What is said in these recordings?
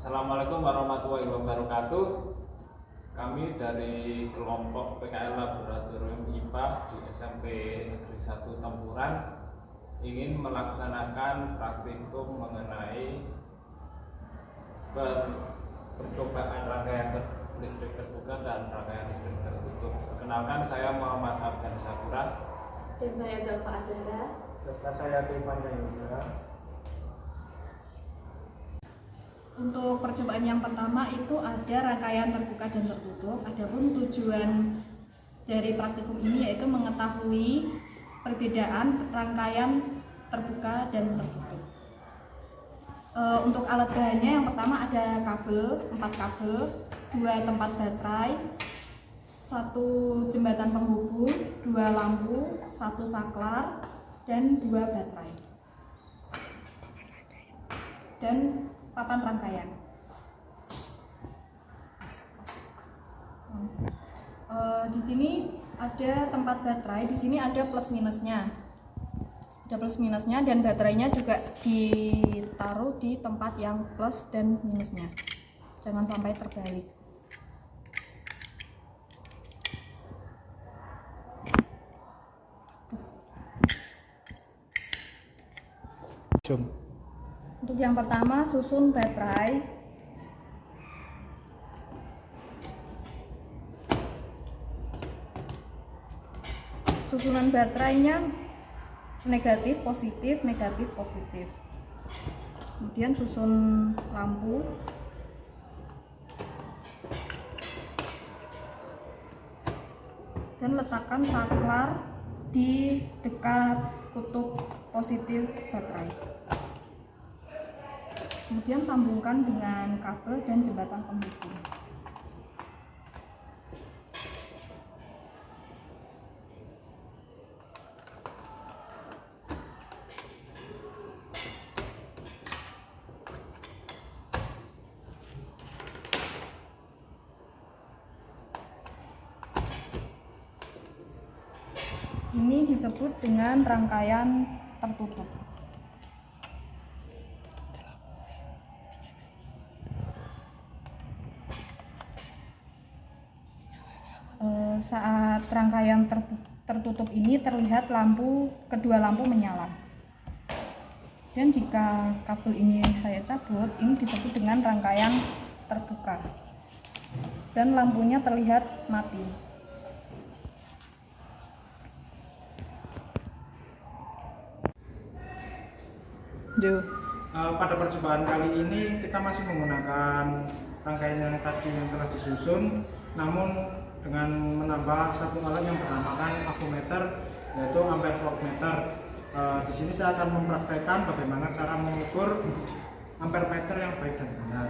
Assalamualaikum warahmatullahi wabarakatuh. Kami dari kelompok PKL Laboratorium IPA di SMP Negeri 1 Tempuran ingin melaksanakan praktikum mengenai percobaan rangkaian listrik terbuka dan rangkaian listrik tertutup. Perkenalkan, saya Muhammad Abdan Sakura. Dan saya Zalfa Azhara. Serta saya Tipan Yoga. Untuk percobaan yang pertama itu ada rangkaian terbuka dan tertutup. Adapun tujuan dari praktikum ini yaitu mengetahui perbedaan rangkaian terbuka dan tertutup. Untuk alat bahannya yang pertama ada kabel, 4 kabel, 2 tempat baterai, 1 jembatan penghubung, 2 lampu, 1 saklar, dan 2 baterai. Dan papan rangkaian. Di sini ada tempat baterai, di sini ada plus minusnya. Ada plus minusnya dan baterainya juga ditaruh di tempat yang plus dan minusnya. Jangan sampai terbalik. Untuk yang pertama, susun baterai. Susunan baterainya negatif, positif, negatif, positif. Kemudian susun lampu. Dan letakkan saklar di dekat kutub positif baterai. Kemudian sambungkan dengan kabel dan jembatan penghubung. Ini disebut dengan rangkaian tertutup. Saat rangkaian tertutup ini terlihat kedua lampu menyala. Dan jika kabel ini saya cabut, ini disebut dengan rangkaian terbuka. Dan lampunya terlihat mati. Pada percobaan kali ini kita masih menggunakan rangkaian yang tadi yang telah disusun, namun dengan menambah satu alat yang bernamakan avometer, yaitu ampere voltmeter. Di sini saya akan mempraktekkan bagaimana cara mengukur ampere meter yang baik dan benar.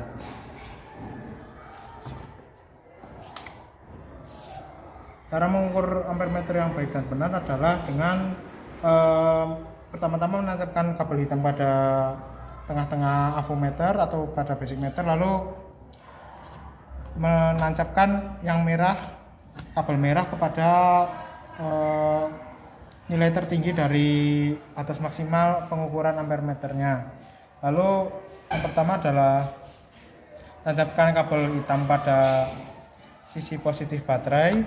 Cara mengukur ampere meter yang baik dan benar adalah dengan pertama-tama menancapkan kabel hitam pada tengah-tengah avometer atau pada basic meter, lalu menancapkan yang merah, kabel merah kepada nilai tertinggi dari batas maksimal pengukuran ampere meternya. Lalu yang pertama adalah tancapkan kabel hitam pada sisi positif baterai,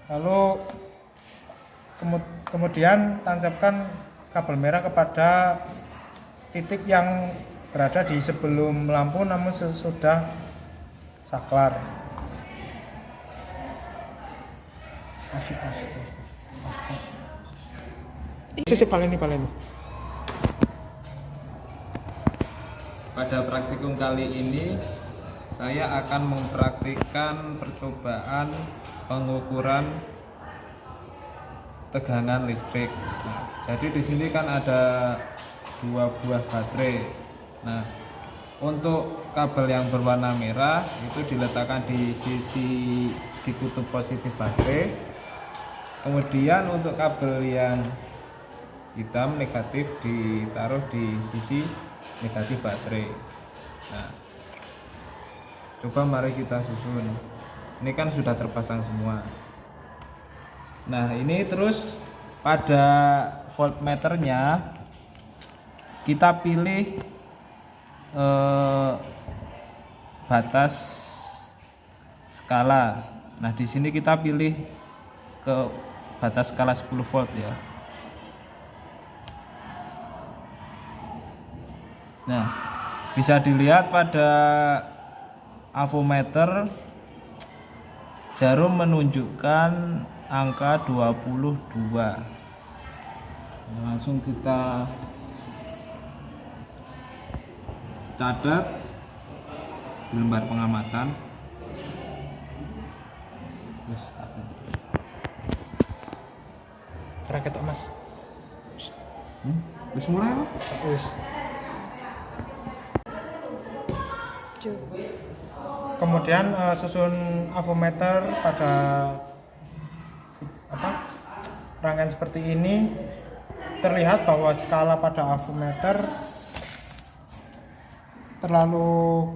lalu kemudian tancapkan kabel merah kepada titik yang berada di sebelum lampu namun sesudah saklar. Sisi paling ini. Pada praktikum kali ini saya akan mempraktikkan percobaan pengukuran tegangan listrik. Nah, jadi di sini kan ada 2 buah baterai. Nah, untuk kabel yang berwarna merah itu diletakkan di kutub positif baterai. Kemudian untuk kabel yang hitam negatif ditaruh di sisi negatif baterai. Nah, coba mari kita susun. Ini kan sudah terpasang semua. Nah, ini terus pada voltmeternya kita pilih batas skala. Nah, di sini kita pilih ke batas skala 10 volt ya. Nah, bisa dilihat pada avometer jarum menunjukkan angka 22. Langsung kita catat di lembar pengamatan. Terus Karena ketok Mas. Wis mulai apa? Wis. Kemudian susun avometer pada rangkaian seperti ini, terlihat bahwa skala pada avometer terlalu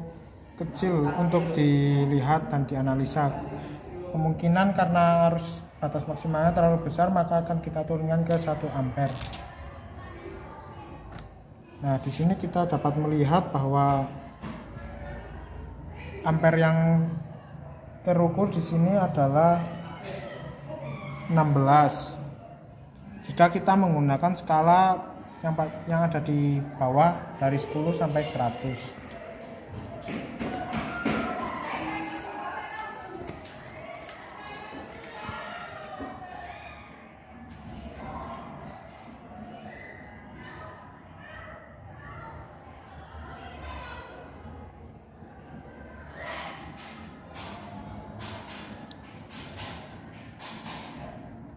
kecil untuk dilihat dan dianalisa. Kemungkinan karena arus batas maksimalnya terlalu besar, maka akan kita turunkan ke 1 ampere. Nah, di sini kita dapat melihat bahwa ampere yang terukur di sini adalah 16. Jika kita menggunakan skala yang ada di bawah dari 10 sampai 100.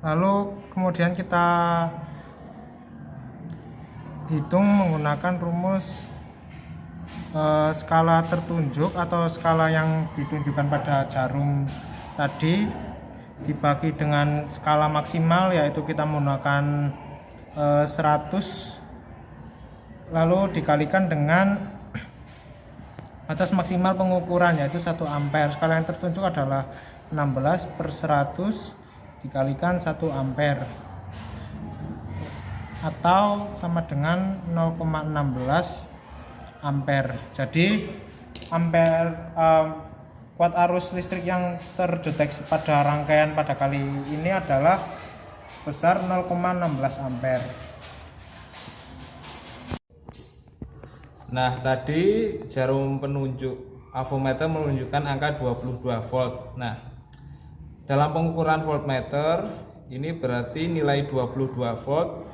Lalu kemudian kita hitung menggunakan rumus skala tertunjuk atau skala yang ditunjukkan pada jarum tadi dibagi dengan skala maksimal, yaitu kita menggunakan 100, lalu dikalikan dengan batas maksimal pengukuran, yaitu 1 ampere. Skala yang tertunjuk adalah 16/100 dikalikan 1 ampere, atau sama dengan 0,16 ampere. Jadi ampere kuat arus listrik yang terdeteksi pada rangkaian pada kali ini adalah sebesar 0,16 ampere. Nah, tadi jarum penunjuk avometer menunjukkan angka 22 volt. Nah, dalam pengukuran voltmeter ini berarti nilai 22 volt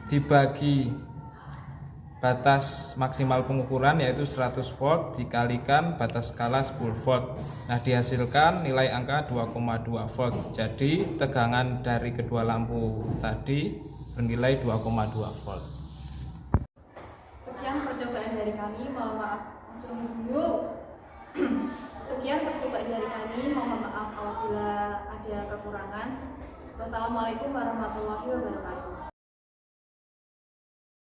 dibagi batas maksimal pengukuran yaitu 100 volt dikalikan batas skala 10 volt. Nah, dihasilkan nilai angka 2,2 volt. Jadi tegangan dari kedua lampu tadi bernilai 2,2 volt. Sekian percobaan dari kami, mohon maaf. Sekian percobaan dari kami, mohon maaf apabila ada kekurangan. Wassalamualaikum warahmatullahi wabarakatuh.